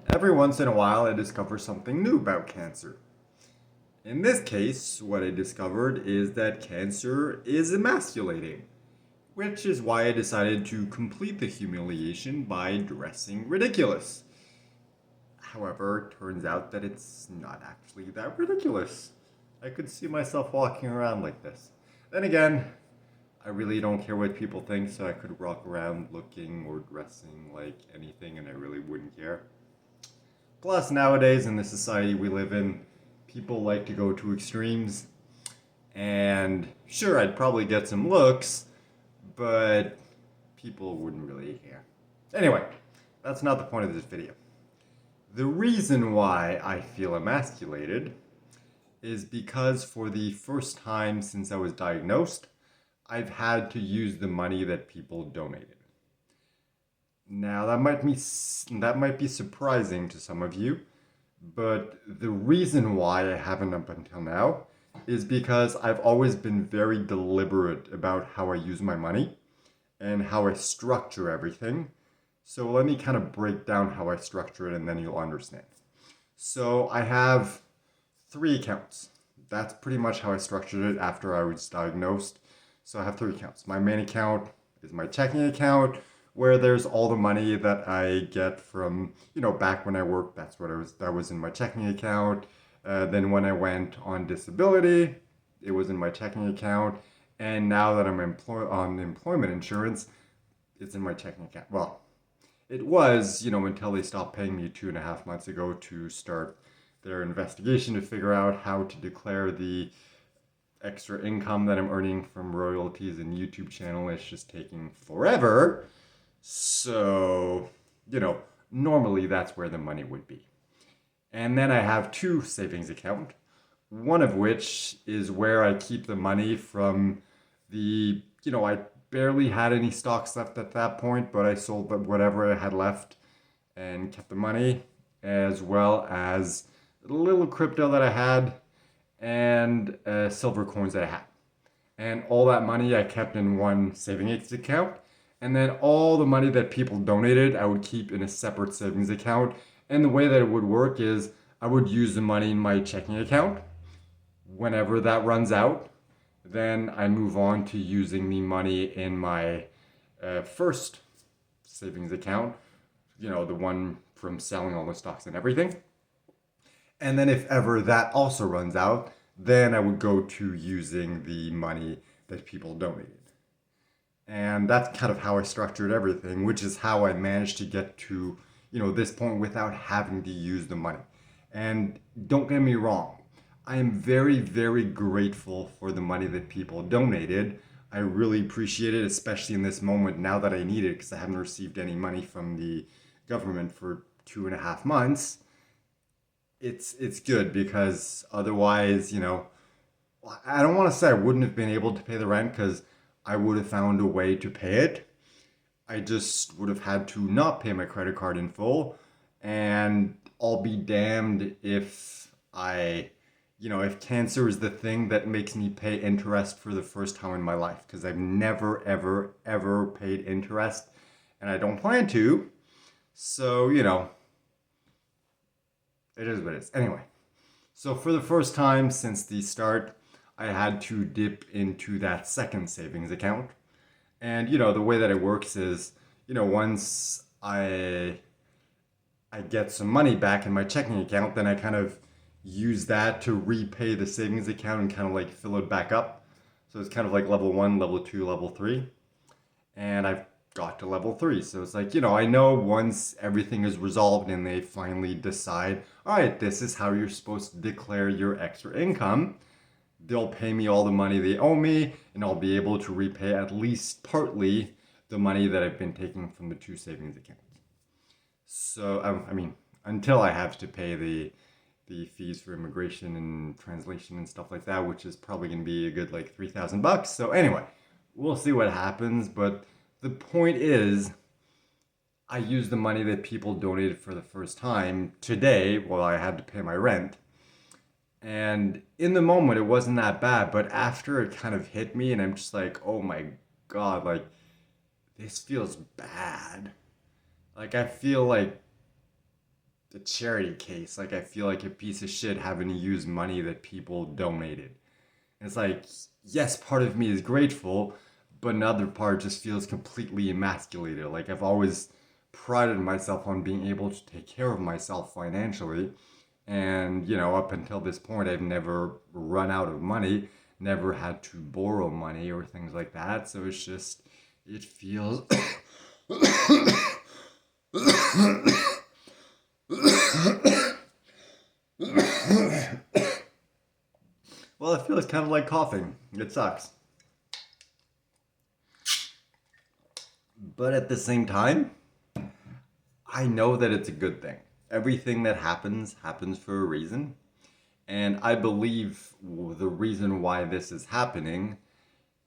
Every once in a while, I discover something new about cancer. In this case, what I discovered is that cancer is emasculating, which is why I decided to complete the humiliation by dressing ridiculous. However, it turns out that it's not actually that ridiculous. I could see myself walking around like this. Then again, I really don't care what people think, so I could walk around looking or dressing like anything and I really wouldn't care. Plus, nowadays in the society we live in, people like to go to extremes. And sure, I'd probably get some looks, but people wouldn't really care. Anyway, that's not the point of this video. The reason why I feel emasculated is because for the first time since I was diagnosed, I've had to use the money that people donated. Now that might be surprising to some of you, but the reason why I haven't up until now is because I've always been very deliberate about how I use my money and how I structure everything. So let me kind of break down how I structure it and then you'll understand. So I have three accounts. That's pretty much how I structured it after I was diagnosed. So I have three accounts. My main account is my checking account, where there's all the money that I get from, back when I worked, that was in my checking account. Then when I went on disability, it was in my checking account. And now that I'm on employment insurance, it's in my checking account. Well, it was, until they stopped paying me 2.5 months ago to start their investigation to figure out how to declare the extra income that I'm earning from royalties and YouTube channel. It's just taking forever. So, normally that's where the money would be. And then I have two savings accounts, one of which is where I keep the money from I barely had any stocks left at that point, but I sold whatever I had left and kept the money, as well as a little crypto that I had and silver coins that I had. And all that money I kept in one savings account. And then all the money that people donated, I would keep in a separate savings account. And the way that it would work is I would use the money in my checking account. Whenever that runs out, then I move on to using the money in my first savings account, the one from selling all the stocks and everything. And then if ever that also runs out, then I would go to using the money that people donated. And that's kind of how I structured everything, which is how I managed to get to, this point without having to use the money. And don't get me wrong, I am very, very grateful for the money that people donated. I really appreciate it, especially in this moment now that I need it, because I haven't received any money from the government for 2.5 months. It's good because otherwise, I don't want to say I wouldn't have been able to pay the rent because I would have found a way to pay it. I just would have had to not pay my credit card in full, and I'll be damned if if cancer is the thing that makes me pay interest for the first time in my life, because I've never, ever, ever paid interest, and I don't plan to. So, it is what it is. Anyway, so for the first time since the start, I had to dip into that second savings account. And the way that it works is, once I get some money back in my checking account, then I kind of use that to repay the savings account and kind of like fill it back up. So it's kind of like level 1, level 2, level 3. And I've got to level 3. So it's like, I know once everything is resolved and they finally decide, all right, this is how you're supposed to declare your extra income, they'll pay me all the money they owe me, and I'll be able to repay at least partly the money that I've been taking from the two savings accounts. So, until I have to pay the fees for immigration and translation and stuff like that, which is probably going to be a good like $3,000. So anyway, we'll see what happens. But the point is, I used the money that people donated for the first time today while I had to pay my rent. And in the moment, it wasn't that bad. But after it kind of hit me, and I'm just like, oh my God, like, this feels bad. Like, I feel like a charity case. Like I feel like a piece of shit having to use money that people donated. And it's like, yes, part of me is grateful, but another part just feels completely emasculated. Like I've always prided myself on being able to take care of myself financially. And, up until this point, I've never run out of money, never had to borrow money or things like that. So it's just, it feels. Well, it feels kind of like coughing. It sucks. But at the same time, I know that it's a good thing. Everything that happens for a reason. And I believe the reason why this is happening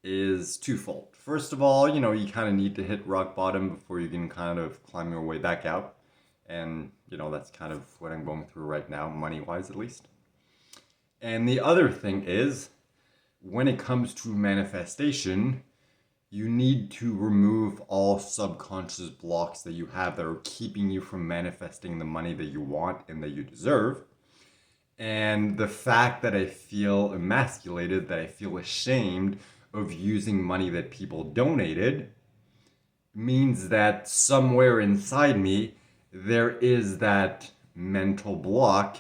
is twofold. First of all, you kind of need to hit rock bottom before you can kind of climb your way back out. And, that's kind of what I'm going through right now, money wise at least. And the other thing is, when it comes to manifestation, you need to remove all subconscious blocks that you have that are keeping you from manifesting the money that you want and that you deserve. And the fact that I feel emasculated, that I feel ashamed of using money that people donated, means that somewhere inside me, there is that mental block.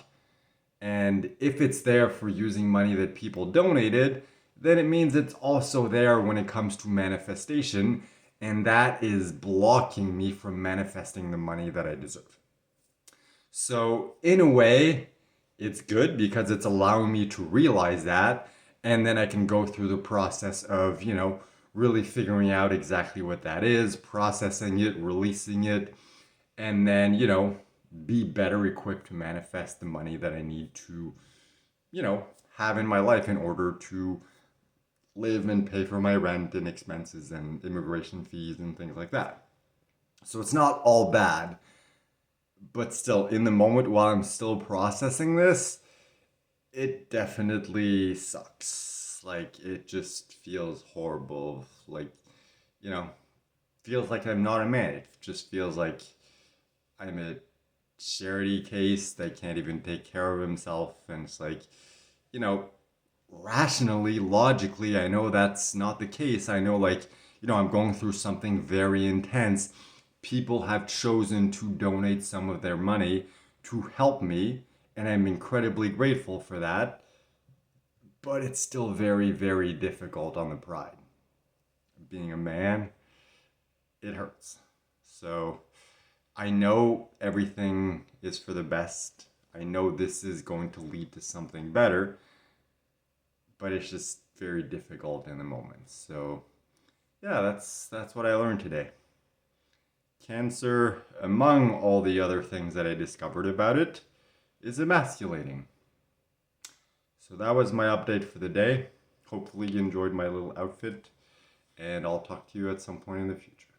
And if it's there for using money that people donated, then it means it's also there when it comes to manifestation. And that is blocking me from manifesting the money that I deserve. So, in a way, it's good because it's allowing me to realize that. And then I can go through the process of, really figuring out exactly what that is, processing it, releasing it, and then, be better equipped to manifest the money that I need to, have in my life in order to live and pay for my rent and expenses and immigration fees and things like that. So it's not all bad, but still, in the moment while I'm still processing this, it definitely sucks. Like, it just feels horrible. Like, you know, feels like I'm not a man. It just feels like I'm a charity case that can't even take care of himself. And it's like, you know, rationally, logically, I know that's not the case. I know, like, I'm going through something very intense. People have chosen to donate some of their money to help me, and I'm incredibly grateful for that. But it's still very, very difficult on the pride. Being a man, it hurts. So I know everything is for the best. I know this is going to lead to something better, but it's just very difficult in the moment. So yeah, that's what I learned today. Cancer, among all the other things that I discovered about it, is emasculating. So that was my update for the day. Hopefully you enjoyed my little outfit, and I'll talk to you at some point in the future.